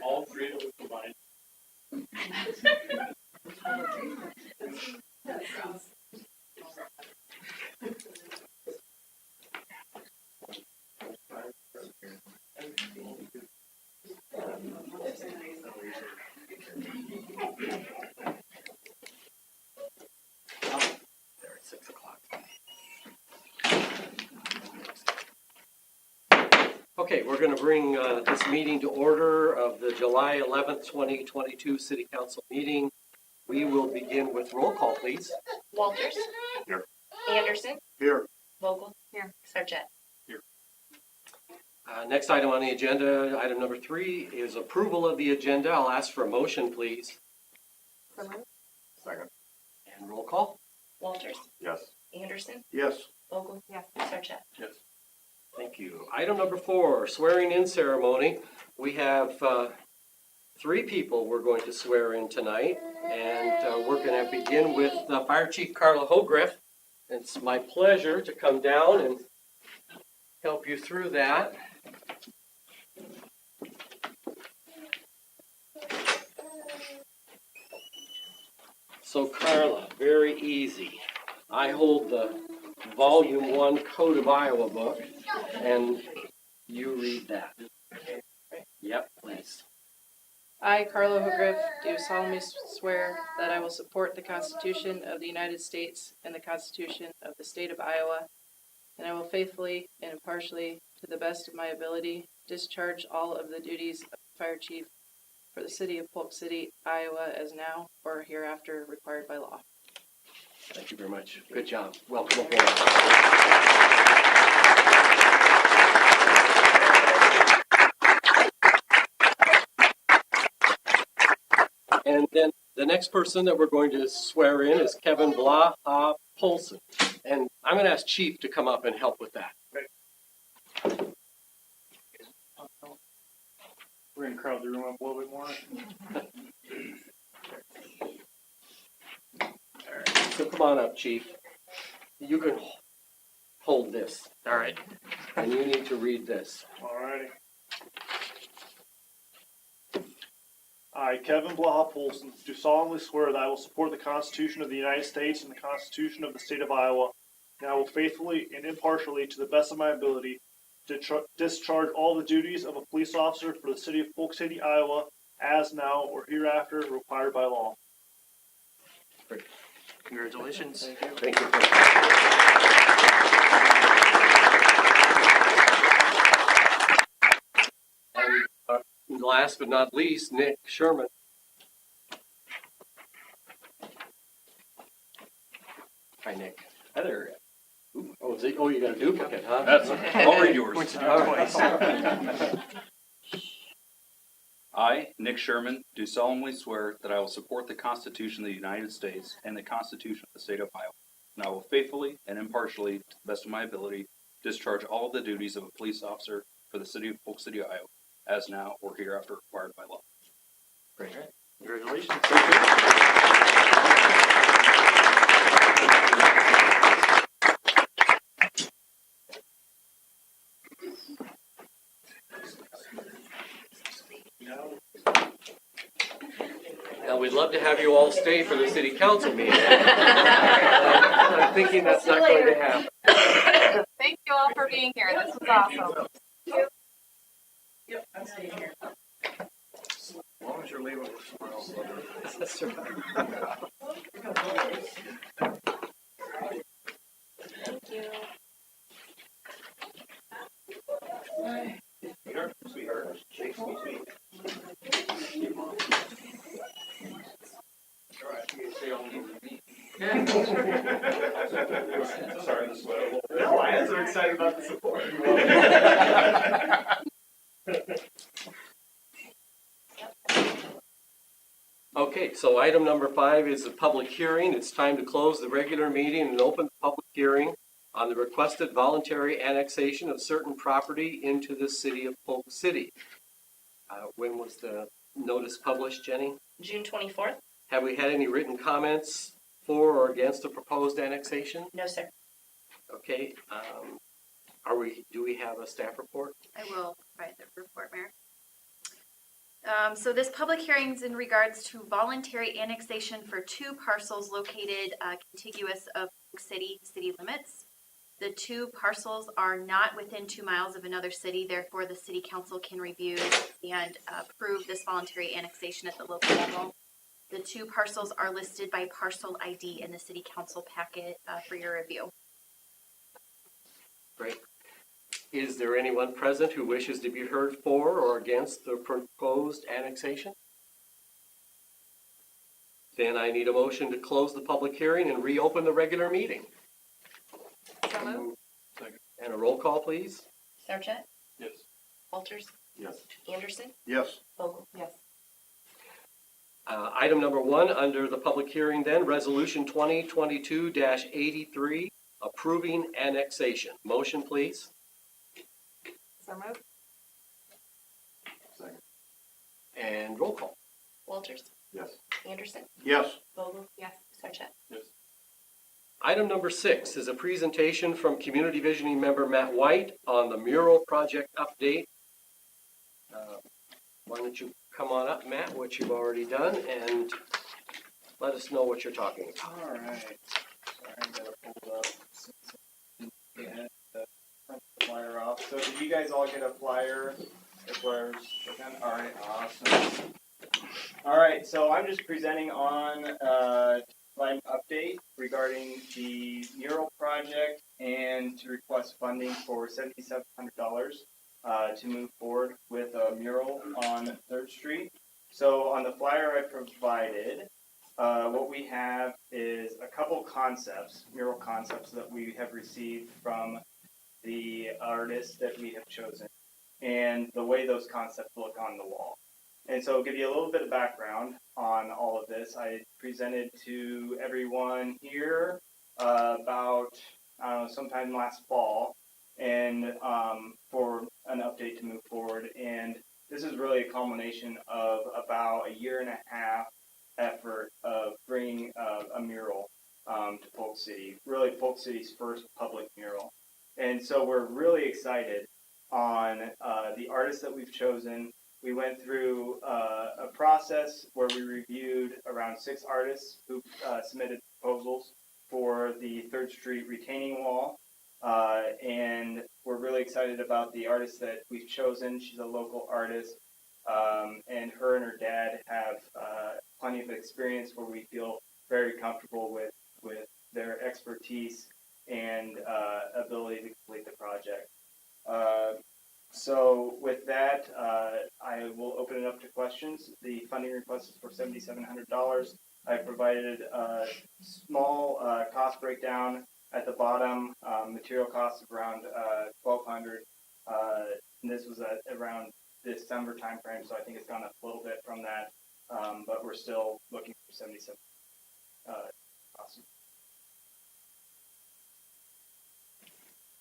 All three of them combined. There at 6 o'clock. Okay, we're going to bring this meeting to order of the July 11th, 2022 City Council meeting. We will begin with roll call, please. Walters. Here. Anderson. Here. Vogel. Here. Sargent. Here. Next item on the agenda, item number 3, is approval of the agenda. I'll ask for a motion, please. Second. And roll call. Walters. Yes. Anderson. Yes. Vogel. Yes. Sargent. Yes. Thank you. Item number 4, swearing in ceremony. We have 3 people we're going to swear in tonight, and we're going to begin with Fire Chief Carla Hogriff. It's my pleasure to come down and help you through that. So Carla, very easy. I hold the Volume 1 Code of Iowa book, and you read that. Yep, please. I, Carla Hogriff, do solemnly swear that I will support the Constitution of the United States and the Constitution of the State of Iowa, and I will faithfully and impartially, to the best of my ability, discharge all of the duties of Fire Chief for the City of Polk City, Iowa, as now or hereafter required by law. Thank you very much. Good job. Welcome aboard. And then the next person that we're going to swear in is Kevin Blaha Polson. And I'm going to ask Chief to come up and help with that. We're going to crowd the room up a little bit more. So come on up, Chief. You can hold this. All right. And you need to read this. Alrighty. I, Kevin Blaha Polson, do solemnly swear that I will support the Constitution of the United States and the Constitution of the State of Iowa, and I will faithfully and impartially, to the best of my ability, discharge all the duties of a police officer for the City of Polk City, Iowa, as now or hereafter required by law. Great. Congratulations. Thank you. And last but not least, Nick Sherman. Hi, Nick. Hi there. Ooh, oh, you got a duplicate, huh? That's all yours. All right. I, Nick Sherman, do solemnly swear that I will support the Constitution of the United States and the Constitution of the State of Iowa, and I will faithfully and impartially, to the best of my ability, discharge all of the duties of a police officer for the City of Polk City, Iowa, as now or hereafter required by law. Great. Congratulations. Now, we'd love to have you all stay for the city council meeting. I'm thinking that's not going to happen. Thank you all for being here. This was awesome. Yep, I'm staying here. As long as you're leaving with someone else. That's right. Thank you. Sweetheart, shake sweet. Sorry, the sweat. No, I am so excited about the support. So item number 5 is a public hearing. It's time to close the regular meeting and open the public hearing on the requested voluntary annexation of certain property into the city of Polk City. When was the notice published, Jenny? June 24th? Have we had any written comments for or against the proposed annexation? No, sir. Okay, do we have a staff report? I will provide the report, Mayor. So this public hearing is in regards to voluntary annexation for 2 parcels located contiguous of Polk City city limits. The 2 parcels are not within 2 miles of another city, therefore the city council can review and approve this voluntary annexation at the local level. The 2 parcels are listed by parcel ID in the city council packet for your review. Great. Is there anyone present who wishes to be heard for or against the proposed annexation? Then I need a motion to close the public hearing and reopen the regular meeting. So moved. And a roll call, please. Sarchet? Yes. Walters? Yes. Anderson? Yes. Vogel? Yes. Item number 1 under the public hearing then, Resolution 2022-83, approving annexation. Motion, please. So moved. And roll call. Walters? Yes. Anderson? Yes. Vogel? Yes. Sarchet? Yes. Item number 6 is a presentation from Community Visioning member Matt White on the mural project update. Why don't you come on up, Matt, what you've already done, and let us know what you're talking about. All right. Sorry, I gotta pull it up. Yeah, print the flyer off. So did you guys all get a flyer? The flyers again? All right, awesome. All right, so I'm just presenting on my update regarding the mural project and to request funding for $7,700 to move forward with a mural on 3rd Street. So on the flyer I provided, what we have is a couple concepts, mural concepts that we have received from the artists that we have chosen and the way those concepts look on the wall. And so I'll give you a little bit of background on all of this. I presented to everyone here about, I don't know, sometime last fall and for an update to move forward. And this is really a culmination of about a 1.5 year effort of bringing a mural to Polk City, really Polk City's first public mural. And so we're really excited on the artists that we've chosen. We went through a process where we reviewed around 6 artists who submitted proposals for the 3rd Street retaining wall. And we're really excited about the artist that we've chosen. She's a local artist, and her dad have plenty of experience where we feel very comfortable with their expertise and ability to complete the project. So with that, I will open it up to questions. The funding request is for $7,700. I provided a small cost breakdown at the bottom, material costs of around $1,200. And this was at around December timeframe, so I think it's gone up a little bit from that, but we're still looking for 77 costs.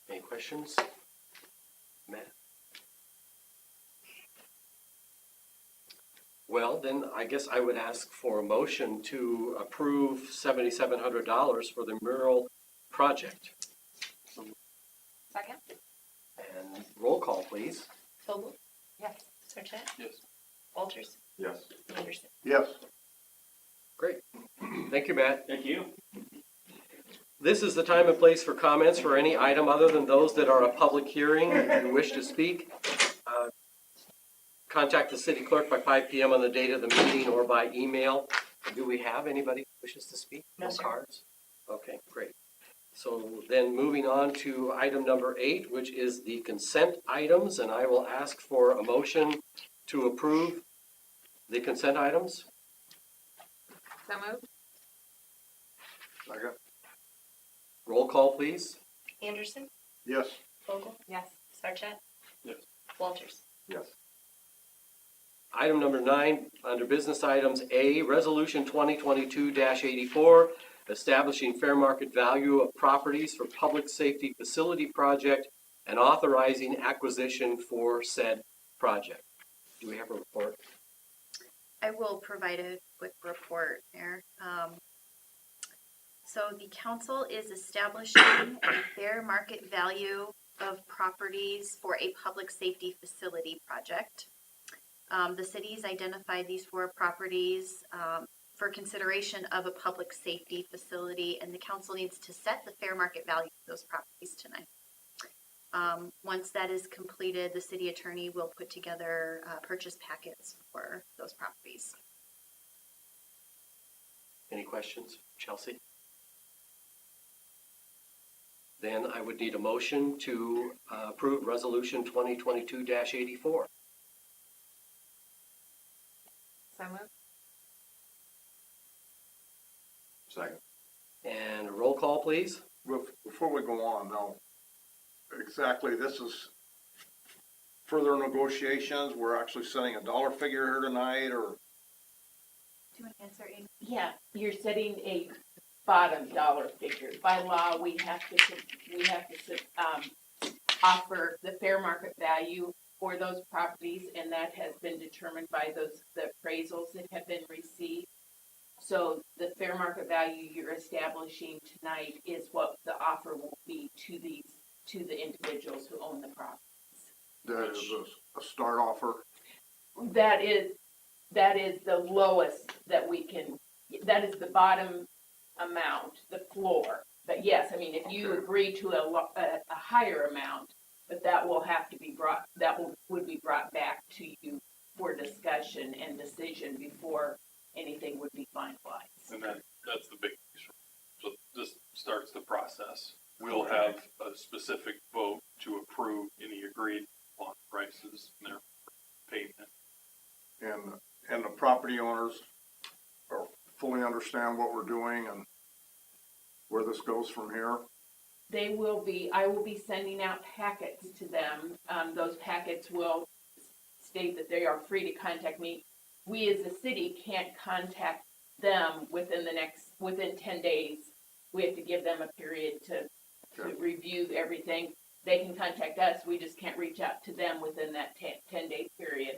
Any questions? Matt? Well, then I guess I would ask for a motion to approve $7,700 for the mural project. Second? And roll call, please. Vogel? Yes. Sarchet? Yes. Walters? Yes. Anderson? Yes. Great. Thank you, Matt. Thank you. This is the time and place for comments for any item other than those that are a public hearing. If you wish to speak, contact the city clerk by 5 p.m. on the date of the meeting or by email. Do we have anybody who wishes to speak? No, sir. Cards? Okay, great. So then moving on to item number 8, which is the consent items, and I will ask for a motion to approve the consent items. So moved. Roll call, please. Anderson? Yes. Vogel? Yes. Sarchet? Yes. Walters? Yes. Item number 9, under business items, A, Resolution 2022-84, establishing fair market value of properties for public safety facility project and authorizing acquisition for said project. Do we have a report? I will provide a quick report there. So the council is establishing a fair market value of properties for a public safety facility project. The city's identified these 4 properties for consideration of a public safety facility, and the council needs to set the fair market value of those properties tonight. Once that is completed, the city attorney will put together purchase packets for those properties. Any questions, Chelsea? Then I would need a motion to approve Resolution 2022-84. So moved. Second. And a roll call, please. Before we go on, now, exactly, this is further negotiations, we're actually setting a dollar figure here tonight, or? Do you want to answer, Amy? Yeah, you're setting a bottom dollar figure. By law, we have to offer the fair market value for those properties, and that has been determined by the appraisals that have been received. So the fair market value you're establishing tonight is what the offer will be to the individuals who own the properties. That is a start offer. That is the lowest that we can, that is the bottom amount, the floor. But yes, I mean, if you agree to a higher amount, but that will have to be would be brought back to you for discussion and decision before anything would be finalized. And that's the big piece. So this starts the process. We'll have a specific vote to approve any agreed upon prices and their payment. And the property owners fully understand what we're doing and where this goes from here. I will be sending out packets to them. Those packets will state that they are free to contact me. We as a city can't contact them within 10 days. We have to give them a period to review everything. They can contact us. We just can't reach out to them within that 10-day period.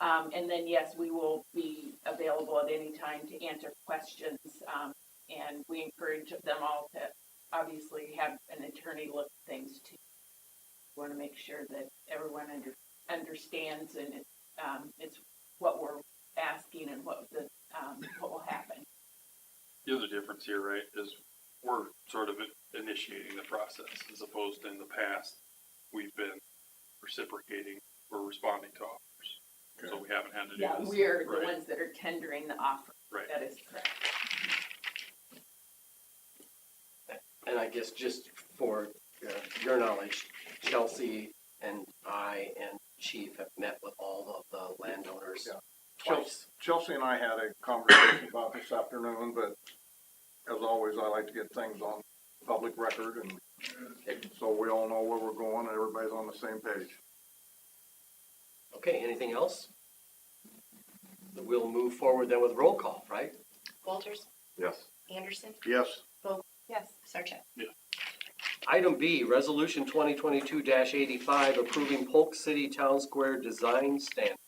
And then, yes, we will be available at any time to answer questions. And we encourage them all to obviously have an attorney look at things too. We want to make sure that everyone understands and it's what we're asking and what will happen. The other difference here, right, is we're sort of initiating the process as opposed to in the past, we've been reciprocating or responding to offers. Okay. So we haven't had to do this. We are the ones that are tendering the offer. Right. That is correct. And I guess just for your knowledge, Chelsea and I and Chief have met with all of the landowners twice. Chelsea and I had a conversation about this afternoon, but as always, I like to get things on public record, and so we all know where we're going and everybody's on the same page. Okay, anything else? We'll move forward then with roll call, right? Walters, Yes. Anderson, Yes. Polk, Yes. Sarchet. Item B, Resolution 2022-85, approving Polk City Town Square design standards.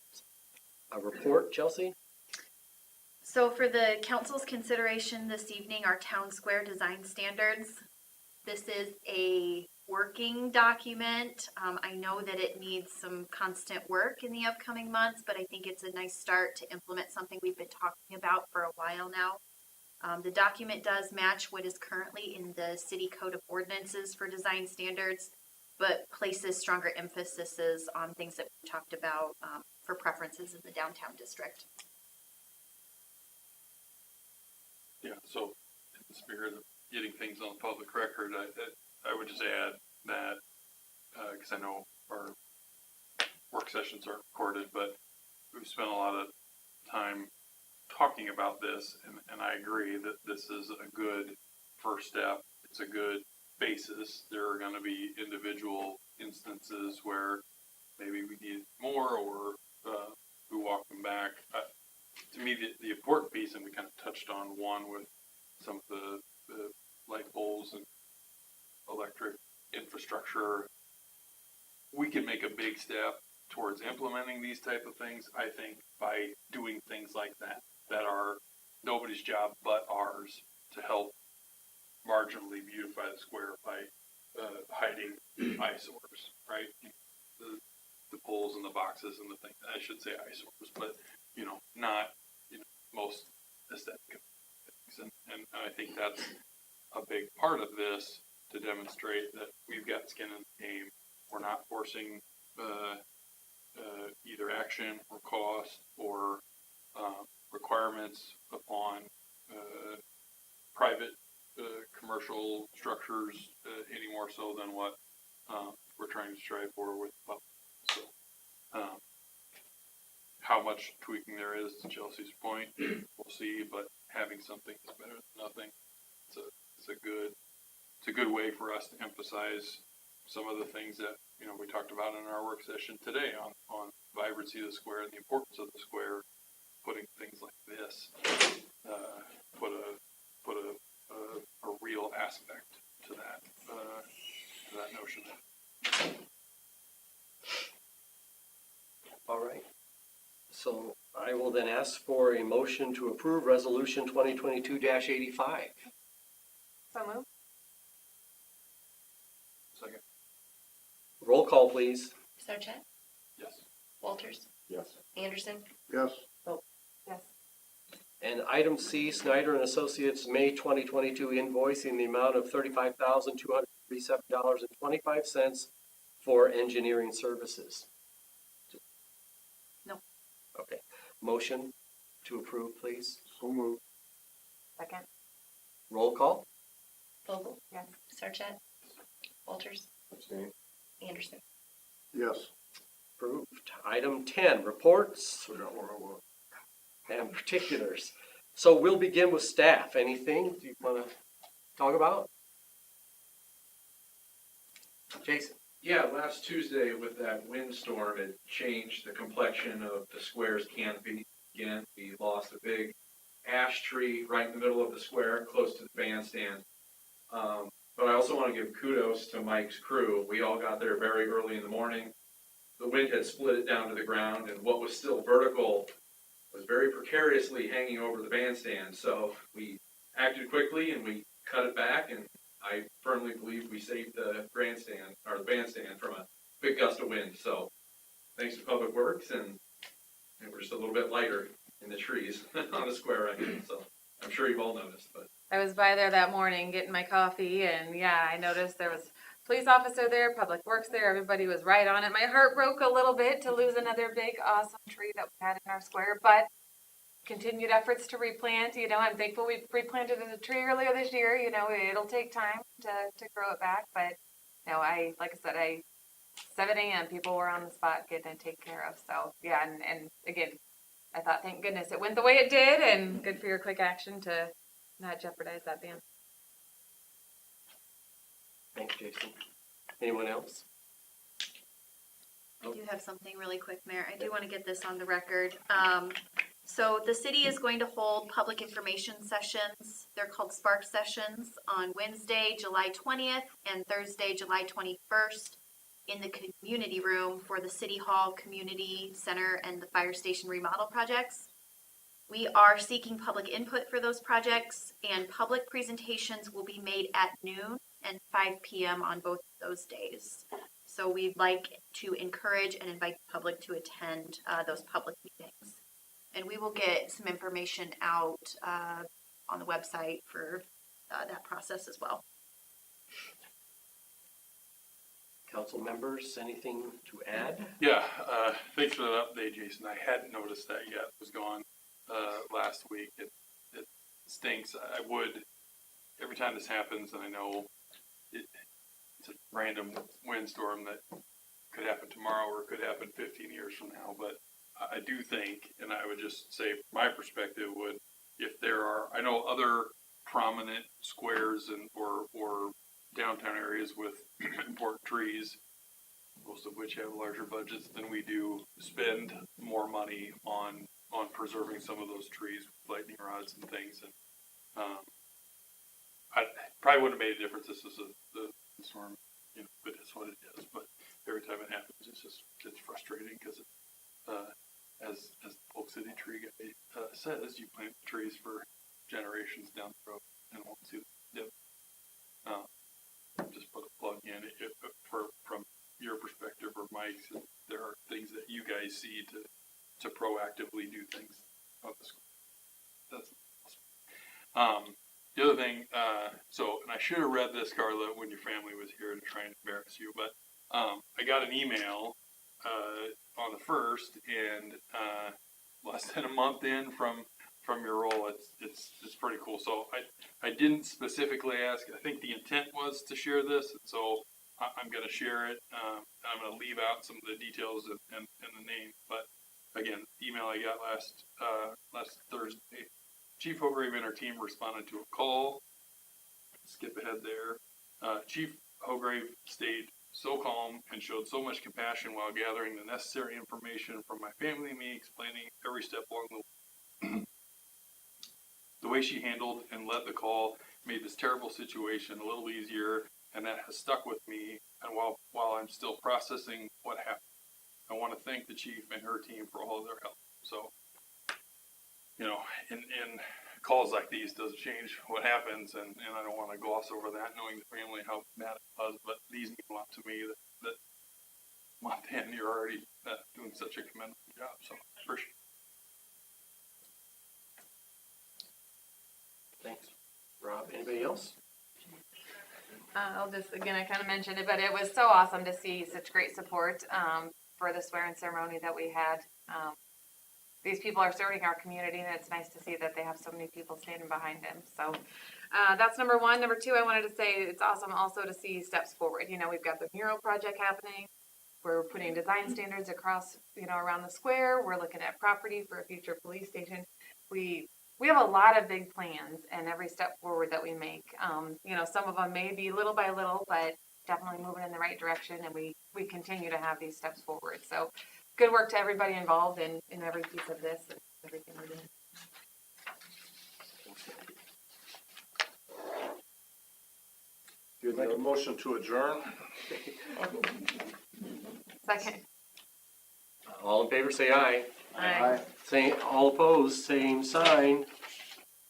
A report, Chelsea? So for the council's consideration this evening, our town square design standards. This is a working document. I know that it needs some constant work in the upcoming months, but I think it's a nice start to implement something we've been talking about for a while now. The document does match what is currently in the city code of ordinances for design standards, but places stronger emphases on things that we talked about for preferences in the downtown district. Yeah, so in the spirit of getting things on the public record, I would just add that, because I know our work sessions are recorded, but we've spent a lot of time talking about this, and I agree that this is a good first step. It's a good basis. There are going to be individual instances where maybe we need more, or we walk them back. To me, the important piece, and we kind of touched on one with some of the light poles and electric infrastructure, we can make a big step towards implementing these type of things, I think, by doing things like that are nobody's job but ours, to help marginally beautify the square by hiding eyesores, right? The poles and the boxes and the thing, I should say eyesores, but, not, most aesthetic things. And I think that's a big part of this, to demonstrate that we've got skin in the game. We're not forcing either action or cost or requirements upon private commercial structures any more so than what we're trying to strive for with public. So how much tweaking there is, to Chelsea's point, we'll see, but having something is better than nothing. It's a good way for us to emphasize some of the things that we talked about in our work session today on vibrancy of the square and the importance of the square. Putting things like this put a real aspect to that notion. All right. So I will then ask for a motion to approve Resolution 2022-85. So moved. Second. Roll call, please. Sarchet, Yes. Walters, Yes. Anderson, Yes. Yes. And item C, Snyder and Associates, May 2022 invoice in the amount of $35,237.25 for engineering services. No. Okay. Motion to approve, please. So moved. Second. Roll call. Vogel, Yes. Sarchet, Walters, Abstain. Anderson. Yes. Approved. Item 10, reports Forgot where I was. and particulars. So we'll begin with staff. Anything you want to talk about? Jason? Yeah, last Tuesday with that windstorm, it changed the complexion of the square's canopy. Again, we lost a big ash tree right in the middle of the square, close to the bandstand. But I also want to give kudos to Mike's crew. We all got there very early in the morning. The wind had split it down to the ground, and what was still vertical was very precariously hanging over the bandstand. So we acted quickly and we cut it back, and I firmly believe we saved the grandstand or the bandstand from a big gust of wind. So thanks to Public Works, and we're just a little bit lighter in the trees on the square right now. So I'm sure you've all noticed, but I was by there that morning getting my coffee, and yeah, I noticed there was a police officer there, Public Works there, everybody was right on it. My heart broke a little bit to lose another big, awesome tree that we had in our square, but continued efforts to replant, I'm thankful we replanted a tree earlier this year, it'll take time to grow it back, but, like I said, 7 a.m. people were on the spot getting it taken care of, so, yeah, and again, I thought, thank goodness it went the way it did, and good for your quick action to not jeopardize that band. Thanks, Jason. Anyone else? I do have something really quick, Mayor. I do want to get this on the record. So the city is going to hold public information sessions. They're called Spark Sessions on Wednesday, July 20th and Thursday, July 21st in the community room for the City Hall Community Center and the fire station remodel projects. We are seeking public input for those projects, and public presentations will be made at noon and 5 p.m. on both of those days. So we'd like to encourage and invite the public to attend those public meetings. And we will get some information out on the website for that process as well. Council members, anything to add? Yeah, thanks for that update, Jason. I hadn't noticed that yet. It was gone last week. It stinks. I would, every time this happens, and I know it's a random windstorm that could happen tomorrow or it could happen 15 years from now, but I do think, and I would just say from my perspective, if there are, I know other prominent squares and or downtown areas with important trees, most of which have larger budgets than we do, spend more money on preserving some of those trees, with lightning rods and things. And I probably wouldn't have made a difference. This is the storm, but it's what it is. But every time it happens, it's frustrating because as the Polk City tree guy says, you plant trees for generations down the road and won't see the dip. Just put a plug in from your perspective or Mike's. There are things that you guys see to proactively do things about the school. That's awesome. The other thing, and I should have read this, Carla, when your family was here to try and embarrass you, but I got an email on the 1st, and less than a month in from your role, it's pretty cool. So I didn't specifically ask. I think the intent was to share this, and so I'm going to share it. I'm going to leave out some of the details and the name, but again, email I got last Thursday. Chief Hograve and our team responded to a call. Skip ahead there. Chief Hograve stayed so calm and showed so much compassion while gathering the necessary information from my family and me, explaining every step along the way. The way she handled and led the call made this terrible situation a little easier, and that has stuck with me. And while I'm still processing what happened, I want to thank the chief and her team for all of their help. So, in calls like these, doesn't change what happens, and I don't want to gloss over that, knowing the family how bad it was, but these mean a lot to me that month in, you're already doing such a commendable job, so appreciate it. Thanks. Rob, anybody else? I'll just, again, I kind of mentioned it, but it was so awesome to see such great support for the swearing ceremony that we had. These people are serving our community, and it's nice to see that they have so many people standing behind them. So that's number one. Number two, I wanted to say it's awesome also to see steps forward. We've got the mural project happening. We're putting design standards across, around the square. We're looking at property for a future police station. We have a lot of big plans, and every step forward that we make, some of them may be little by little, but definitely moving in the right direction, and we continue to have these steps forward. So good work to everybody involved in every piece of this and everything we're doing. Make a motion to adjourn. Second. All in favor, say aye. Aye. All opposed, same sign.